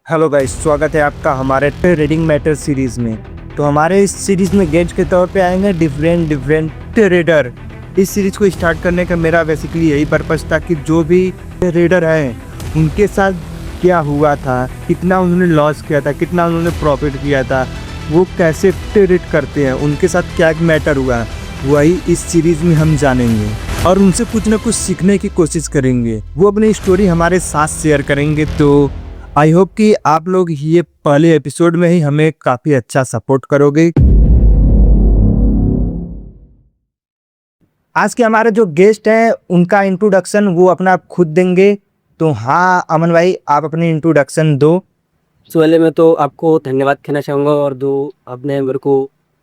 Hello guys, स्वागत है आपका हमारे ट्रेडिंग मैटर सीरीज में। तो हमारे इस सीरीज में गेस्ट के तौर पे आएंगे डिफरेंट ट्रेडर। इस सीरीज को स्टार्ट करने का मेरा बेसिकली यही पर्पस था कि जो भी ट्रेडर हैं उनके साथ क्या हुआ था, कितना उन्होंने लॉस किया था, कितना उन्होंने प्रॉफिट किया था, वो कैसे ट्रेड करते हैं, उनके साथ क्या मैटर हुआ, वही इस सीरीज में हम जानेंगे और उनसे कुछ ना कुछ सीखने की कोशिश करेंगे। वो अपनी स्टोरी हमारे साथ शेयर करेंगे। तो आई होप कि आप लोग ये पहले एपिसोड में ही हमें काफ़ी अच्छा सपोर्ट करोगे। आज के हमारे जो गेस्ट हैं उनका इंट्रोडक्शन वो अपना खुद देंगे। तो हाँ अमन भाई, आप अपनी इंट्रोडक्शन दो। पहले मैं तो आपको धन्यवाद कहना चाहूँगा और दो आपने मेरे को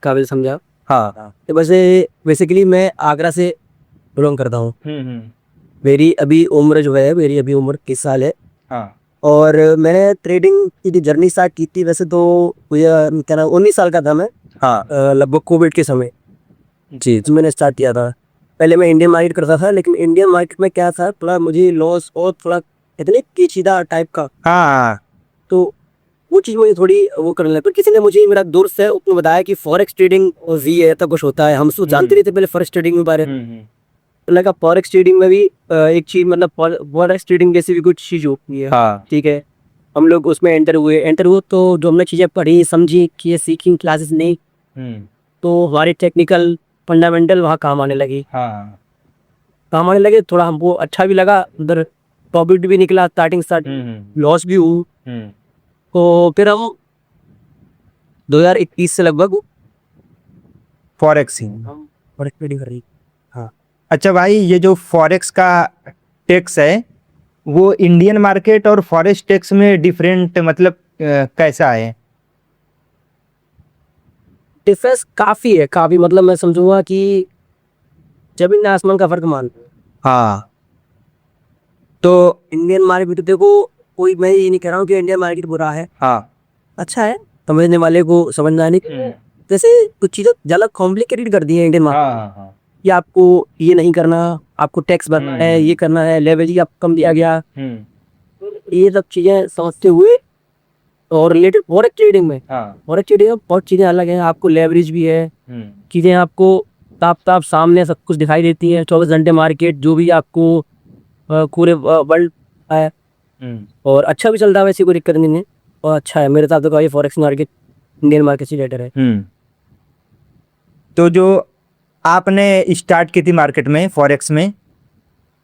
काबिल समझा। हाँ। तो वैसे बेसिकली मैं आगरा से बिलोंग करता हूँ। मेरी अभी उम्र जो है मेरी अभी उम्र 21 साल है। हाँ। और मैंने ट्रेडिंग की जर्नी स्टार्ट की थी वैसे तो मुझे क्या नाम 19 साल का था मैं। हाँ। लगभग कोविड के समय जी तो मैंने स्टार्ट किया था। पहले मैं इंडियन मार्केट करता था, लेकिन इंडियन मार्केट में क्या था, थोड़ा मुझे लॉस और थोड़ा इतने कीचीदा टाइप का, हाँ। तो वो चीज़ मुझे थोड़ी वो करने लगी। पर किसी ने मुझे, मेरा दोस्त है, उसने बताया कि फॉरेक्स ट्रेडिंग और वी है ऐसा कुछ होता है। हम तो जानते नहीं थे पहले फॉरेक्स ट्रेडिंग के बारे में। तो लगा फॉरेक्स ट्रेडिंग में भी एक चीज़, मतलब फॉरेक्स ट्रेडिंग जैसी भी कुछ चीज़ होती है। हाँ। ठीक है, हम लोग उसमें एंटर हुए तो जो हमने चीज़ें पढ़ी समझी कि ये सीखी क्लासेस नहीं, तो हमारी टेक्निकल फंडामेंटल वहाँ काम आने लगी। हाँ। काम आने लगे, थोड़ा हमको अच्छा भी लगा, उधर प्रॉफिट भी निकला, स्टार्टिंग लॉस भी हुई। तो फिर हम 2021 से लगभग फॉरेक्स ही। हम फॉरेक्स ट्रेडिंग कर रही। हाँ। अच्छा भाई, ये जो फॉरेक्स का टैक्स है वो इंडियन मार्केट और फॉरेक्स टैक्स में डिफरेंट मतलब कैसा है? डिफरेंस काफ़ी है, काफ़ी मतलब मैं समझूंगा कि जमीन आसमान का फर्क मान। हाँ। तो इंडियन मार्केट तो देखो, कोई मैं ये नहीं कह रहा हूँ कि इंडियन मार्केट बुरा है। हाँ। अच्छा है, समझने वाले को समझ आने की। जैसे कुछ चीज़ें ज़्यादा कॉम्प्लिकेटेड कर दी है इंडियन मार्केट। हाँ। हाँ। कि आपको ये नहीं करना, आपको टैक्स भरना है, ये करना है, लेवरेज आप कम दिया गया, ये सब चीज़ें समझते हुए। और रिलेटेड फॉरेक्स ट्रेडिंग में, फॉरेक्स ट्रेडिंग में बहुत चीज़ें अलग हैं। आपको लेवरेज भी है, चीज़ें आपको ताप ताप सामने सब कुछ दिखाई देती हैं, 24 घंटे मार्केट जो भी आपको पूरे वर्ल्ड है। और अच्छा भी चलता है, वैसे कोई दिक्कत नहीं है, और अच्छा है मेरे हिसाब से। ये फॉरेक्स मार्केट इंडियन मार्केट से बेटर है। तो जो आपने स्टार्ट की थी मार्केट में फॉरेक्स में,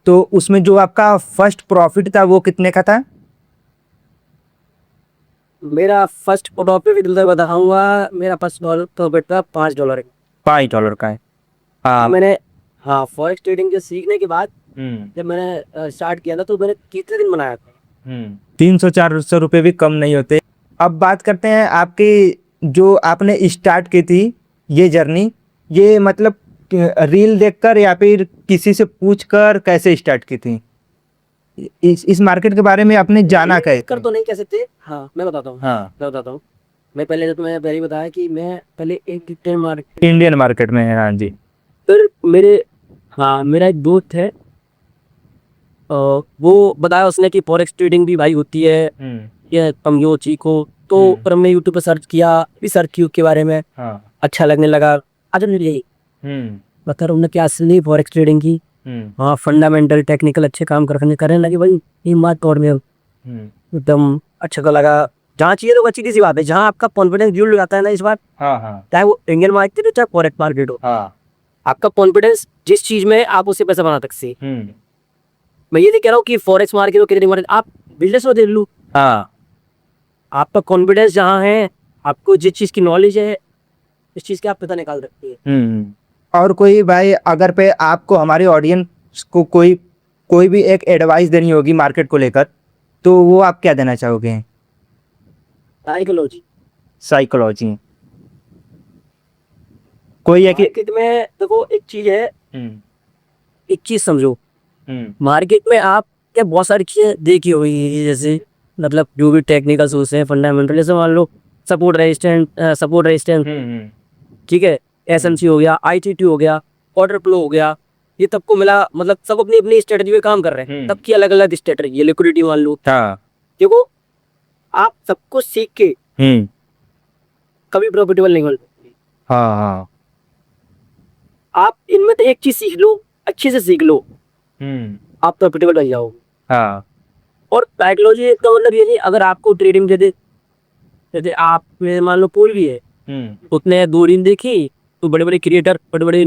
तो उसमें जो आपका फर्स्ट प्रॉफिट था वो कितने का था? मेरा फर्स्ट प्रॉफिट बताऊंगा, मेरा फर्स्ट प्रॉफिट था $5 का। $5 का है। हाँ। मैंने, हाँ, फॉरेक्स ट्रेडिंग के सीखने के बाद जब मैंने स्टार्ट किया था तो मैंने कितने दिन बनाया था? 300-400 रुपये भी कम नहीं होते। अब बात करते हैं आपकी, जो आपने स्टार्ट की थी ये जर्नी, ये मतलब रील देखकर या फिर किसी से पूछकर कैसे स्टार्ट की थी? इस मार्केट के बारे में आपने जाना कैसे? कर तो नहीं कह सकते। हाँ मैं बताता हूँ। हाँ। मैं बताता हूँ। मैं पहले, जब मैंने पहले बताया कि मैं पहले एक इंडियन मार्केट में है। हाँ जी। फिर मेरे, हाँ, मेरा एक दोस्त है, वो बताया उसने कि फॉरेक्स ट्रेडिंग भी भाई होती है, ये तुम यो सीखो। तो पर हमने यूट्यूब पर सर्च किया, रिसर्च की उसके बारे में। हाँ। अच्छा लगने लगा। आज यही बता रहा हूँ क्या असली फॉरेक्स ट्रेडिंग की। हाँ, फंडामेंटल टेक्निकल अच्छे काम करने लगे भाई। ये बात और में एकदम अच्छा को लगा। जहाँ चाहिए तो अच्छी सी बात है, जहाँ आपका कॉन्फिडेंस जुड़ जाता है ना इस बार, हाँ। हाँ। चाहे वो इंडियन मार्केट हो चाहे फॉरेक्स मार्केट हो, हाँ। आपका कॉन्फिडेंस जिस चीज में है, आप उससे पैसा बना सकते हैं। मैं ये नहीं कह रहा हूँ कि फॉरेक्स मार्केट हो कितनी मार्केट, आप बिजनेस हो देख लो। हाँ। आपका कॉन्फिडेंस जहाँ है, आपको जिस चीज की नॉलेज है, इस चीज की आप पता निकाल सकते हैं। और कोई भाई, अगर पे आपको हमारे ऑडियंस को कोई कोई भी एक एडवाइस देनी होगी मार्केट को लेकर, तो वो आप क्या देना चाहोगे? साइकोलॉजी। साइकोलॉजी। कोई एक मार्केट में देखो एक चीज है, एक चीज समझो। मार्केट में आप क्या बहुत सारी चीजें देखी होगी, जैसे मतलब जो भी टेक्निकल सोर्स है, फंडामेंटल, जैसे मान लो सपोर्ट रेजिस्टेंस, ठीक है, एसएमसी हो गया, आईटीटी हो गया, ऑर्डर फ्लो हो गया, ये सबको मिला, मतलब सब अपनी अपनी स्ट्रेटजी पे काम कर रहे हैं। सबकी अलग अलग स्ट्रेटजी है। लिक्विडिटी मान लो, हाँ। देखो आप सबको सीख के कभी प्रॉफिटेबल नहीं हो सकते। हाँ हाँ। आप इनमें तो एक चीज सीख लो, अच्छे से सीख लो, आप प्रॉफिटेबल बन जाओगे। हाँ। और साइकोलॉजी का मतलब ये नहीं, अगर आपको ट्रेडिंग जैसे जैसे आप में मान लो पूल भी है, उसने 2 दिन देखी तो बड़े बड़े क्रिएटर बड़े बड़े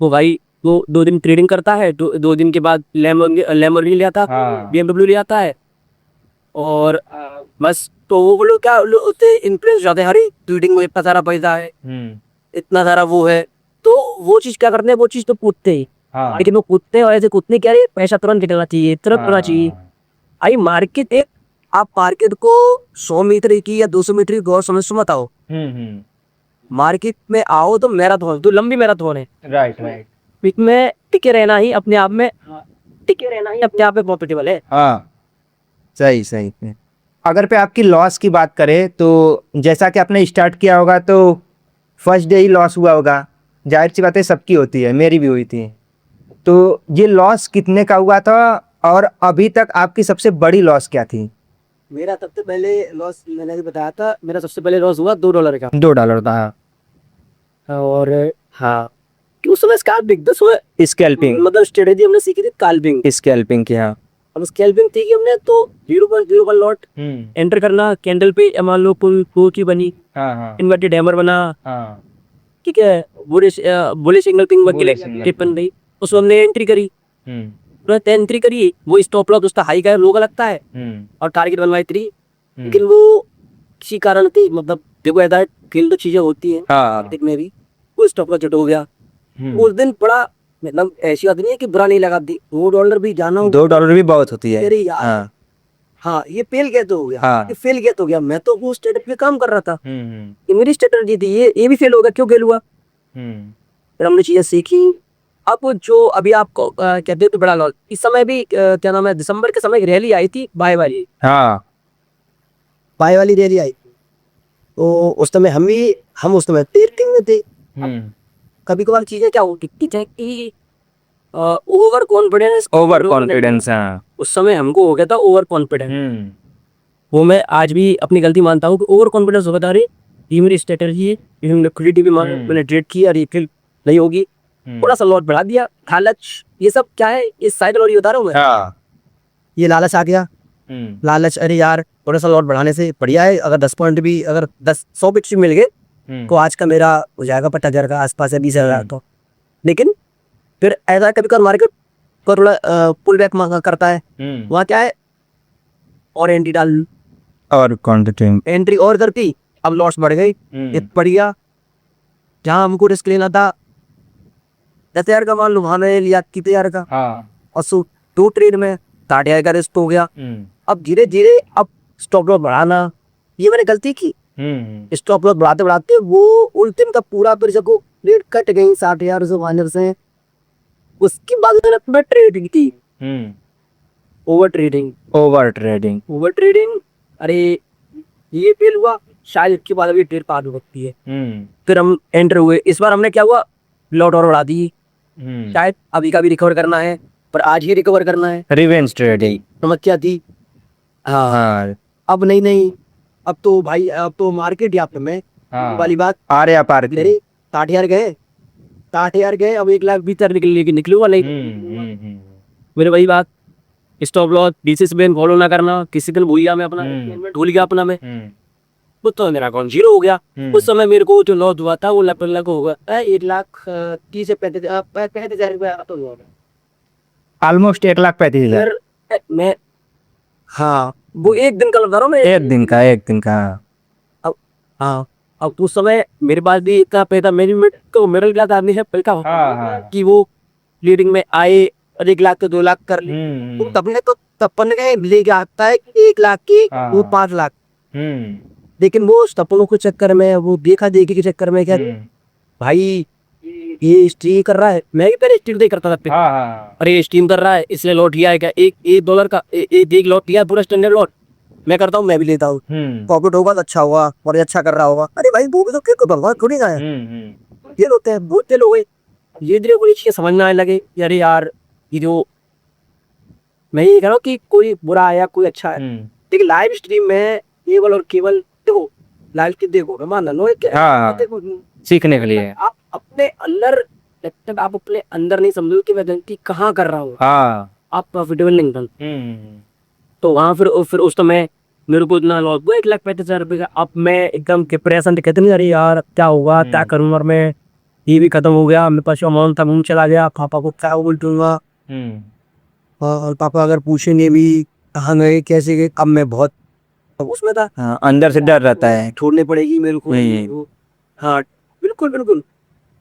वो भाई वो 2 दिन ट्रेडिंग करता है, 2 दिन के बाद लैम्बोर्गिनी ले आता, BMW ले आता है, और बस तो वो लोग क्या होते इन्फ्लुएंस जाते हैं, अरे ट्रेडिंग में इतना सारा पैसा है, इतना सारा वो है, तो वो चीज क्या करते हैं, वो चीज तो कूदते ही, लेकिन वो कूदते हैं और ऐसे कूदने क्या है, पैसा तुरंत निकलना चाहिए, तुरंत होना चाहिए। आई मार्केट एक, आप मार्केट को 100 मीटर की या 200 मीटर की गौर समझ मत आओ, मार्केट में आओ तो मैराथन, तो लंबी मैराथन है। Right right. इसमें टिके रहना ही अपने आप में, टिके रहना ही अपने आप में प्रॉफिटेबल है। हाँ सही सही। अगर पे आपकी लॉस की बात करें तो जैसा कि आपने स्टार्ट किया होगा तो फर्स्ट डे ही लॉस हुआ होगा, जाहिर सी बात है सबकी होती है, मेरी भी हुई थी। तो ये लॉस कितने का हुआ था और अभी तक आपकी सबसे बड़ी लॉस क्या थी? मेरा सबसे पहले लॉस मैंने अभी बताया था, मेरा सबसे पहले लॉस हुआ $2 का। $2 था। और हाँ, कि उस समय स्कैल्पिंग, दस हुए स्कैल्पिंग, मतलब स्ट्रेटेजी हमने सीखी थी स्कैल्पिंग। स्कैल्पिंग की, हाँ। अब स्कैल्पिंग थी कि हमने तो 0.0 लॉट एंटर करना, कैंडल पे मान लो कोई की बनी, इन्वर्टेड हैमर बना, ठीक है, बुलिश सिग्नल पिंग टिप बन गई, उसमें हमने एंट्री करी, तुरंत एंट्री करी, वो स्टॉप लॉस उसका हाई का लो का लगता है, और टारगेट बनवाई 3, लेकिन वो किसी कारण थी, मतलब देखो ऐसा खेल तो चीजें होती है मार्केट में भी, वो स्टॉप लॉस चट हो गया। उस दिन बड़ा, मतलब ऐसी बात नहीं है कि बुरा नहीं लगा दी, $2 भी जाना, $2 भी बहुत होती है। अरे यार, हाँ ये फेल गया तो हो गया, ये फेल गया तो गया, मैं तो वो स्ट्रेटजी पे काम कर रहा था, ये मेरी स्ट्रेटजी थी, ये भी फेल हो गया, क्यों फेल हुआ? फिर हमने चीजें सीखी। अब जो अभी आपको कहते तो बड़ा लॉस, इस समय भी क्या नाम है, दिसंबर के समय एक रैली आई थी बाय वाली, हाँ बाय वाली रैली आई, तो उस समय हम उस समय ट्रेडिंग में थे। कभी कभार चीजें क्या होती कि ओवर कॉन्फिडेंस, हाँ। उस समय हमको हो गया था ओवर कॉन्फिडेंस, वो मैं आज भी अपनी गलती मानता हूँ कि ओवर कॉन्फिडेंस हो गया था, अरे ये मेरी स्ट्रेटजी है, लिक्विडिटी भी मैंने ट्रेड की और ये फिर नहीं होगी, थोड़ा सा लॉट बढ़ा दिया, लालच, ये सब क्या है, ये साइकोलॉजी बता रहा हूँ मैं। हाँ। ये लालच आ गया, लालच, अरे यार थोड़ा सा लॉट बढ़ाने से बढ़िया है, अगर 10 पॉइंट भी, अगर 100 बिट्स भी मिल गए तो आज का मेरा हो जाएगा 50,000 का आसपास है, 20,000 का। लेकिन फिर ऐसा कभी कभी मार्केट को थोड़ा पुल बैक करता है, वहाँ क्या है, और एंट्री डाल, और एंट्री और करती, अब लॉस बढ़ गई, बढ़ गया, जहाँ हमको रिस्क लेना था 10,000 का, मान लो वहां मैंने लिया 30,000 का, और 2 ट्रेड में 60,000 का रिस्क हो गया। अब धीरे धीरे अब स्टॉप लॉस बढ़ाना, ये मैंने गलती की, स्टॉप लॉस बढ़ाते बढ़ाते वो उस दिन का पूरा को रेट कट गई 60,000 से माइनस से। उसके बाद मैंने ट्रेडिंग की, ओवर ट्रेडिंग, अरे ये फेल हुआ, शायद इसके बाद अभी ट्रेड पार हो सकती है, फिर हम एंटर हुए, इस बार हमने क्या हुआ, लॉट और बढ़ा दी, शायद अभी का भी रिकवर करना है, पर आज ही रिकवर करना है, रिवेंज ट्रेडिंग समस्या थी। हाँ, अब नहीं, अब तो भाई, अब तो मार्केट यहाँ पे मैं वाली बात आ रहे आप, 60,000 गए, 60,000 गए, अब 1 लाख भीतर निकलूंगा नहीं, मेरे वही बात, स्टॉप लॉस डिसिप्लिन फॉलो ना करना, किसी दिन भूल गया मैं अपना, भूल गया अपना मैं, वो तो मेरा अकाउंट 0 हो गया। उस समय मेरे को जो लॉस हुआ था वो लाख होगा, 1,30,000 से 35,000 रुपया तो हुआ, ऑलमोस्ट 1,35,000। मैं, हाँ वो एक दिन का बता रहा हूँ मैं, एक दिन का। अब हाँ, अब उस समय मेरे पास भी इतना पैसा मैनेजमेंट को मिडिल क्लास आदमी है पैसा कि वो लीडिंग में आए और 1 लाख तो 2 लाख कर ली, तो तब ने तो तपन गए लेके आता है 1 लाख की, वो 5 लाख, लेकिन वो सपनों के चक्कर में, वो देखा देखी के चक्कर में, क्या भाई ये स्ट्रीम कर रहा है, मैं भी पहले स्ट्रीम करता था, अरे स्ट्रीम कर रहा है इसलिए लॉट लिया है क्या, $1 का एक लॉट लिया पूरा स्टैंडर्ड लॉट, मैं करता हूँ, मैं भी लेता हूँ, प्रॉफिट होगा तो अच्छा हुआ, और अच्छा कर रहा होगा, अरे भाई वो भी तो क्यों भगवान थोड़ी ना है, ये होते हैं बहुत से लोग, ये धीरे कोई चीज समझ में आने लगे, अरे यार ये जो मैं ये कह रहा हूँ कि कोई बुरा आया कोई अच्छा है, लेकिन लाइव स्ट्रीम में केवल और केवल देखो लाइव स्ट्रीम देखो मैं मान लो हाँ। देखो सीखने के लिए। आप अपने अंदर जब तक आप अपने अंदर नहीं समझो कि मैं गलती कहाँ कर रहा हूँ हाँ। आप प्रॉफिटेबल नहीं बन। तो वहाँ फिर उस समय मेरे को इतना लॉस हुआ 1,35,000 रुपये का। अब मैं एकदम डिप्रेशन कहते नहीं अरे यार अब क्या होगा क्या करूँ और मैं ये भी खत्म हो गया मेरे पास अमाउंट था घूम चला गया पापा को क्या बोलूँगा और पापा अगर पूछेंगे भी कहाँ गए कैसे गए। अब मैं बहुत उसमें था हाँ, अंदर से डर रहता है। छोड़ने पड़ेगी मेरे को वही। हाँ बिल्कुल बिल्कुल।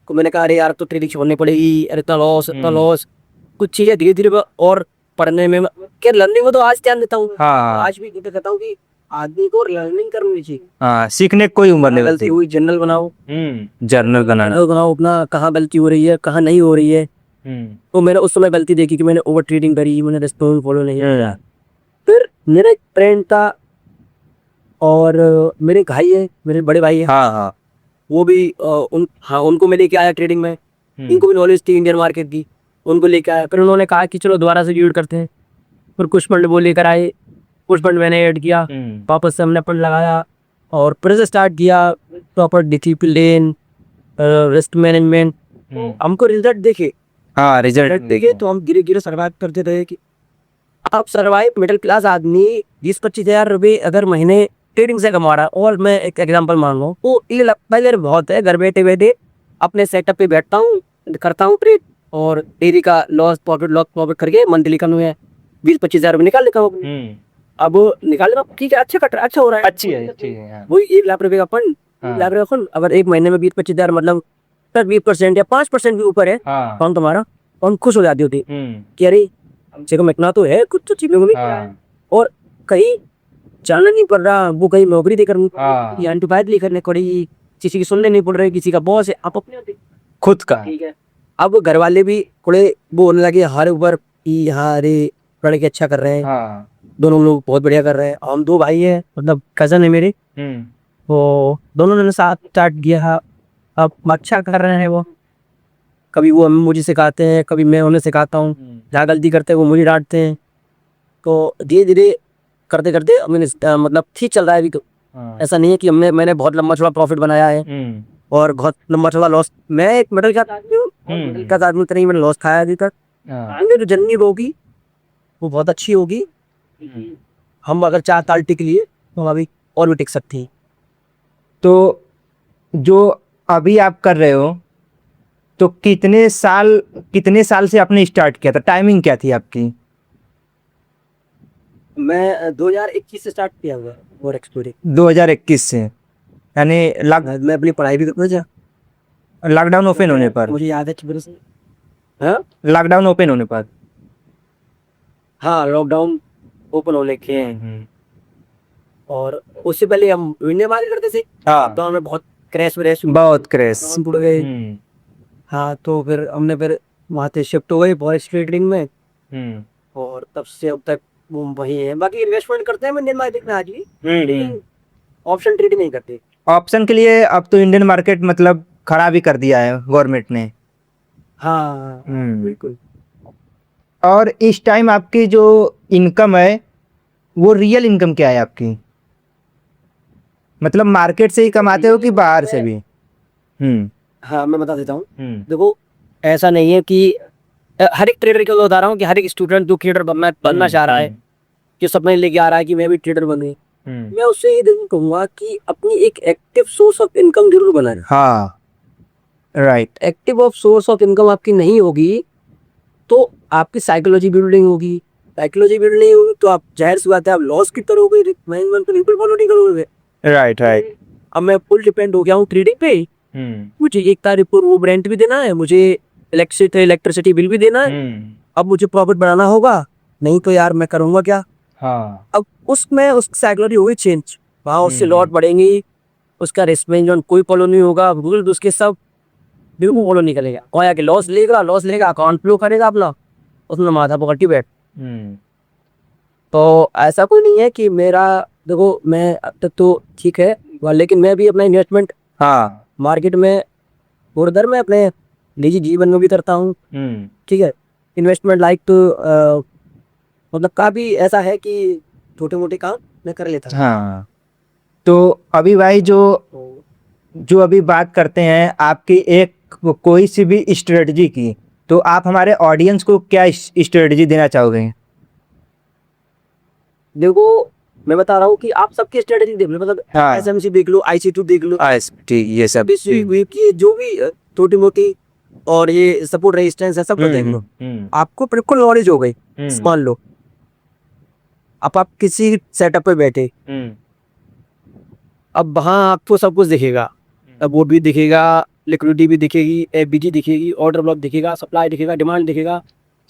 तो मैंने कहा अरे यार तो ट्रेडिंग छोड़नी पड़ेगी अरे इतना लॉस कुछ चीजें धीरे धीरे और पढ़ने में क्या लर्निंग में तो आज ध्यान देता हूँ। हाँ। आज भी कहता हूँ कि आदमी को लर्निंग करनी चाहिए। हाँ, सीखने की कोई उम्र नहीं गलती होती। हुई जर्नल बनाओ जर्नल बनाना। जर्नल बनाओ अपना कहाँ गलती हो रही है कहाँ नहीं हो रही है। तो मैंने उस समय गलती देखी कि मैंने ओवर ट्रेडिंग करी मैंने रेस्टोरेंट फॉलो नहीं किया। फिर मेरा एक फ्रेंड था और मेरे भाई है मेरे बड़े भाई है हाँ हाँ। वो भी उनको मैं लेके आया ट्रेडिंग में। इनको भी नॉलेज थी इंडियन मार्केट की उनको लेके आया। फिर उन्होंने कहा कि चलो दोबारा से यूज करते हैं। फिर कुछ फंड वो लेकर आए कुछ फंड मैंने ऐड किया वापस से हमने फंड लगाया और फिर से स्टार्ट किया प्रॉपर डिसिप्लिन रिस्क मैनेजमेंट। हमको रिजल्ट देखे हाँ, रिजल्ट देखे तो हम धीरे धीरे सर्वाइव करते रहे कि आप सर्वाइव मिडिल क्लास आदमी 20-25 हज़ार रुपये अगर महीने ट्रेडिंग से कमा रहा है। और मैं एक एग्जांपल मान लो तो ये लगता है यार बहुत है घर बैठे बैठे अपने सेटअप पे बैठता हूँ करता हूँ ट्रेड और डेली का लॉस प्रॉफिट करके मंथली का है 20-25 हज़ार रुपये निकाल लेता हूँ। अब निकालने में ठीक है अच्छा कट रहा है अच्छा हो रहा है अच्छी है। वही 1,00,000 रुपये का फंड 1,00,000 रुपये फंड अगर एक महीने में 20-25 हज़ार मतलब 20% या 5% भी ऊपर है अकाउंट तुम्हारा अकाउंट खुश हो जाती होती कि अरे देखो इतना तो है कुछ तो चीजों में और कहीं जाना नहीं पड़ रहा वो कहीं नौकरी देकर एंटीबायोटिक करने पड़ेगी किसी की सुनने नहीं पड़ रही किसी का बॉस है आप अपने खुद का। ठीक है। अब घर वाले भी थोड़े वो होने लगे हमारे ऊपर कि हाँ अरे पढ़ के अच्छा कर रहे हैं दोनों लोग बहुत बढ़िया कर रहे हैं। हम 2 भाई हैं मतलब कजन है मेरे वो दोनों ने साथ स्टार्ट किया अब अच्छा कर रहे हैं वो कभी वो मुझे सिखाते हैं कभी मैं उन्हें सिखाता हूँ जहाँ गलती करते हैं वो मुझे डांटते हैं। तो धीरे धीरे करते करते मैंने मतलब ठीक चल रहा है अभी तो ऐसा नहीं है कि मैंने बहुत लंबा चौड़ा प्रॉफिट बनाया है और बहुत लंबा चौड़ा लॉस। मैं एक मिडिल क्लास आदमी हूँ मिडिल क्लास आदमी तो नहीं मैंने लॉस खाया अभी तक। आगे जो जर्नी होगी वो बहुत अच्छी होगी। हम अगर 4 साल टिक लिए तो हम अभी और भी टिक सकते हैं। तो जो अभी आप कर रहे हो तो कितने साल से आपने स्टार्ट किया था टाइमिंग क्या थी आपकी? मैं 2021 से स्टार्ट किया हुआ और एक्सप्लोरिंग 2021 से यानी मैं अपनी पढ़ाई भी करता था लॉकडाउन ओपन होने पर। मुझे याद है हाँ लॉकडाउन ओपन होने पर हाँ लॉकडाउन ओपन होने के और उससे पहले हम इंडियन मार्केट करते थे। तो हमें बहुत क्रैश टूट गए। हाँ तो फिर हमने फिर वहाँ से शिफ्ट हो गए फॉरेक्स ट्रेडिंग में और तब से अब तक वो वही है। बाकी इन्वेस्टमेंट करते हैं इंडियन मार्केट में आज भी ऑप्शन ट्रेडिंग नहीं करते। ऑप्शन के लिए अब तो इंडियन मार्केट मतलब खराब ही कर दिया है गवर्नमेंट ने। हाँ बिल्कुल। और इस टाइम आपकी जो इनकम है वो रियल इनकम क्या है आपकी? मतलब मार्केट से ही कमाते हो कि बाहर से भी? हाँ मैं बता देता हूँ। देखो ऐसा नहीं है कि हर एक ट्रेडर को बता रहा हूँ कि हर एक स्टूडेंट जो ट्रेडर बनना चाह रहा है कि सपने लेके आ रहा है कि मैं भी ट्रेडर बनूं मैं उससे ये कहूँगा कि अपनी एक एक्टिव सोर्स ऑफ इनकम जरूर बनाए। हाँ right. Active of source of income आपकी नहीं होगी तो आपकी साइकोलॉजी बिल्डिंग होगी। साइकोलॉजी बिल्ड नहीं होगी तो आप जाहिर सी बात है आप लॉस की तरह हो गई मैनेजमेंट तो बिल्कुल फॉलो नहीं करोगे। राइट। अब मैं फुल डिपेंड हो गया हूँ ट्रेडिंग पे। मुझे 1 तारीख को वो रेंट भी देना है मुझे इलेक्ट्रिसिटी बिल भी देना है। अब मुझे प्रॉफिट बढ़ाना होगा नहीं तो यार मैं करूँगा क्या। अब उसमें उसकी साइकोलॉजी होगी चेंज वहाँ उससे लॉट बढ़ेंगी उसका रिस्क मैनेजमेंट कोई फॉलो नहीं होगा बिल्कुल उसके सब बिल्कुल फॉलो नहीं करेगा। कोई आके लॉस लेगा अकाउंट फ्लो करेगा अपना उसमें माथा पकड़ के बैठ। तो ऐसा कोई नहीं है कि मेरा देखो मैं अब तक तो ठीक है लेकिन मैं भी अपना इन्वेस्टमेंट मार्केट में उधर मैं अपने निजी जीवन में भी करता हूँ। ठीक है इन्वेस्टमेंट लाइक तो मतलब काफ़ी ऐसा है कि छोटे मोटे काम मैं कर लेता। हाँ, तो अभी भाई जो जो अभी बात करते हैं आपकी एक कोई सी भी स्ट्रेटजी की, तो आप हमारे ऑडियंस को क्या स्ट्रेटजी देना चाहोगे? देखो मैं बता रहा हूँ कि आप सबकी स्ट्रेटेजी देख लो, मतलब हाँ। एसएमसी देख लो, IC2 देख लो, ठीक, ये सब की जो भी छोटी मोटी और ये सपोर्ट रेजिस्टेंस है सबको देख लो, आपको बिल्कुल नॉलेज हो गई। मान लो अब आप किसी सेटअप पे बैठे, अब वहाँ आपको सब कुछ दिखेगा, बोर्ड भी दिखेगा, लिक्विडिटी भी दिखेगी, FBG दिखेगी, ऑर्डर ब्लॉक दिखेगा, सप्लाई दिखेगा, डिमांड दिखेगा,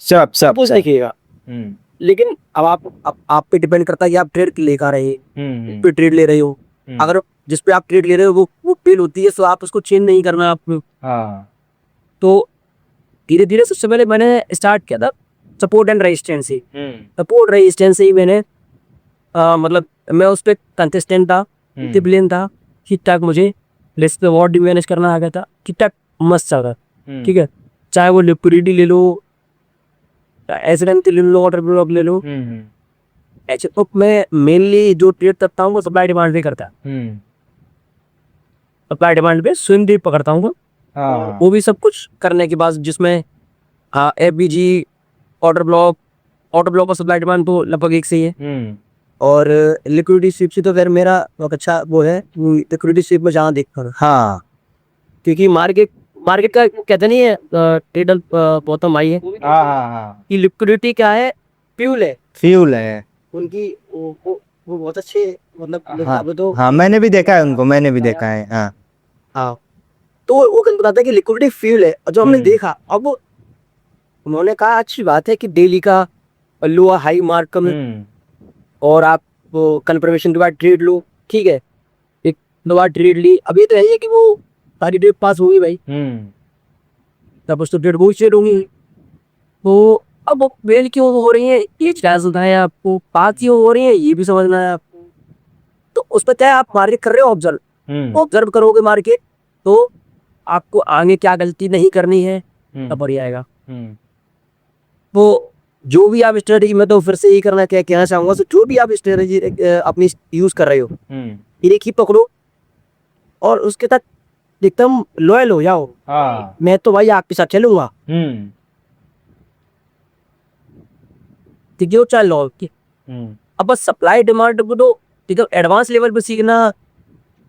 सब सब कुछ दिखेगा। लेकिन अब आप पे डिपेंड करता है कि आप ट्रेड लेकर आ रहे हैं, पे ट्रेड ले रहे हो। अगर जिस पे आप ट्रेड ले रहे हो वो फेल होती है तो आप उसको चेंज नहीं करना आपको। तो धीरे धीरे सबसे पहले मैंने स्टार्ट किया था सपोर्ट एंड रेजिस्टेंस से। सपोर्ट रेजिस्टेंस से ही मैंने मतलब मैं उस पर कंसिस्टेंट था, डिसिप्लिन था, ठीक ठाक मुझे रिस्क रिवॉर्ड भी मैनेज करना आ गया था, ठीक ठाक मस्त चल रहा। ठीक है, चाहे वो लिक्विडिटी ले लो, एसएनएम ले लो, ऑर्डर ब्लॉक ले लो, ऐसे तो मैं मेनली जो ट्रेड करता हूँ वो सप्लाई डिमांड पे करता है। सप्लाई डिमांड पे स्विंग डीप पकड़ता हूँ, वो भी सब कुछ करने के बाद जिसमें FBG, ऑर्डर ब्लॉक और सप्लाई डिमांड तो लगभग एक से ही है। और लिक्विडिटी स्वीप से तो फिर मेरा बहुत अच्छा वो है, लिक्विडिटी स्वीप में जहाँ देख कर। हाँ, क्योंकि मार्केट का कहते नहीं है ट्रेडल बॉटम आई है कि लिक्विडिटी क्या है, फ्यूल है उनकी। वो बहुत अच्छे मतलब हाँ, अब तो हाँ मैंने भी देखा है उनको, मैंने भी देखा है। हाँ, हाँ, तो वो कल बताता है कि लिक्विडिटी फ्यूल है। और जो हमने देखा, अब उन्होंने कहा अच्छी बात है कि डेली का लोअर हाई मार्क में और आप वो कंफर्मेशन के बाद ट्रेड लो, ठीक है, एक दो बार ट्रेड ली, अभी तो है कि वो सारी ट्रेड पास होगी भाई, तब उस तो ट्रेड वो ट्रेड होंगी। तो अब वो फेल क्यों हो रही है ये क्या है आपको, पास क्यों हो रही है ये भी समझना है आपको। तो उस पर चाहे आप मार्केट कर रहे हो, ऑब्जर्व करोगे मार्केट, तो आपको आगे क्या गलती नहीं करनी है तब बढ़िया आएगा। वो जो भी आप स्ट्रेटजी, मैं तो फिर से यही करना क्या कहना चाहूंगा, तो जो भी आप स्ट्रेटजी अपनी यूज कर रहे हो, एक ही पकड़ो और उसके साथ एकदम लॉयल हो जाओ। मैं तो भाई आपके साथ चलूंगा, ठीक है, चाहे लो। अब बस सप्लाई डिमांड को तो ठीक है, एडवांस लेवल पे सीखना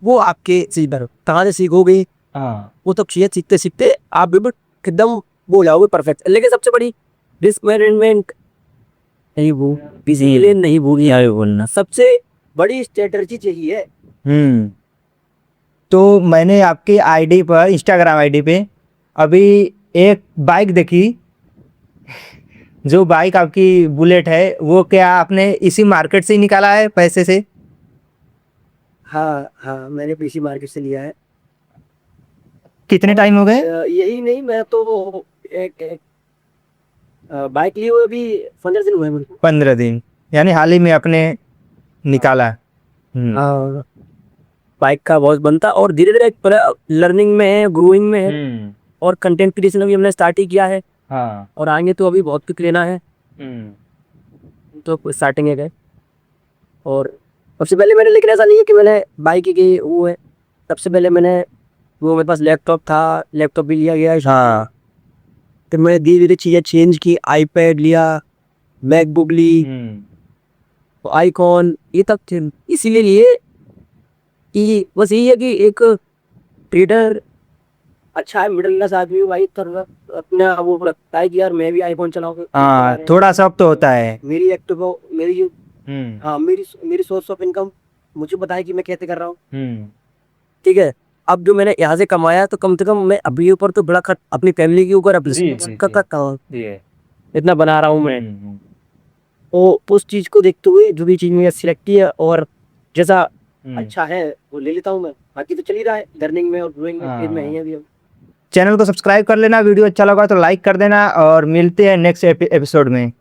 वो आपके सीखर कहाँ से सीखोगे, वो तो चीजें सीखते सीखते आप भी एकदम वो जाओगे परफेक्ट। लेकिन सबसे बड़ी रिस्क मैनेजमेंट नहीं, वो इसीलिए नहीं भूली आए बोलना, सबसे बड़ी स्ट्रेटजी यही है। तो मैंने आपकी आईडी पर, इंस्टाग्राम आईडी पे अभी एक बाइक देखी, जो बाइक आपकी बुलेट है, वो क्या आपने इसी मार्केट से ही निकाला है पैसे से? हाँ हाँ, मैंने पीसी मार्केट से लिया है। कितने टाइम हो गए? यही नहीं, मैं तो एक बाइक लिए हुए अभी 15 दिन हुए मुझे। 15 दिन, यानी हाल ही में आपने निकाला। बाइक का बहुत बनता और धीरे धीरे लर्निंग में है, ग्रोइंग में है, और कंटेंट क्रिएशन अभी हमने स्टार्ट ही किया है। और आगे तो अभी बहुत कुछ लेना है, तो स्टार्टिंग है। और सबसे पहले मैंने, लेकिन ऐसा नहीं है कि मैंने बाइक की वो है, सबसे पहले मैंने वो मेरे पास लैपटॉप था, लैपटॉप भी लिया गया। हाँ, तो मैंने धीरे धीरे चीज़ें चेंज की, आईपैड लिया, मैकबुक ली, तो आईकॉन, ये तक थे। इसीलिए लिए कि बस यही है कि एक ट्रेडर अच्छा है, मिडिल क्लास आदमी भाई, तो अपना वो लगता है कि यार मैं भी आईफोन चलाऊंगा। हाँ, थोड़ा शौक तो होता है। मेरी एक्टिव मेरी हाँ मेरी सोर्स ऑफ इनकम मुझे पता है कि मैं कैसे कर रहा हूँ, ठीक है। अब जो मैंने यहाँ से कमाया तो कम से कम मैं अभी ऊपर तो बड़ा खर्च अपनी फैमिली के ऊपर इतना बना रहा हूँ मैं। तो उस चीज को देखते हुए जो भी चीज मुझे अच्छी लगती है और जैसा अच्छा है वो ले लेता हूँ मैं। बाकी तो चल ही रहा है, लर्निंग में और ग्रोइंग में ही है अभी। चैनल को सब्सक्राइब कर लेना, वीडियो अच्छा लगा तो लाइक कर देना, और मिलते हैं नेक्स्ट एपिसोड में।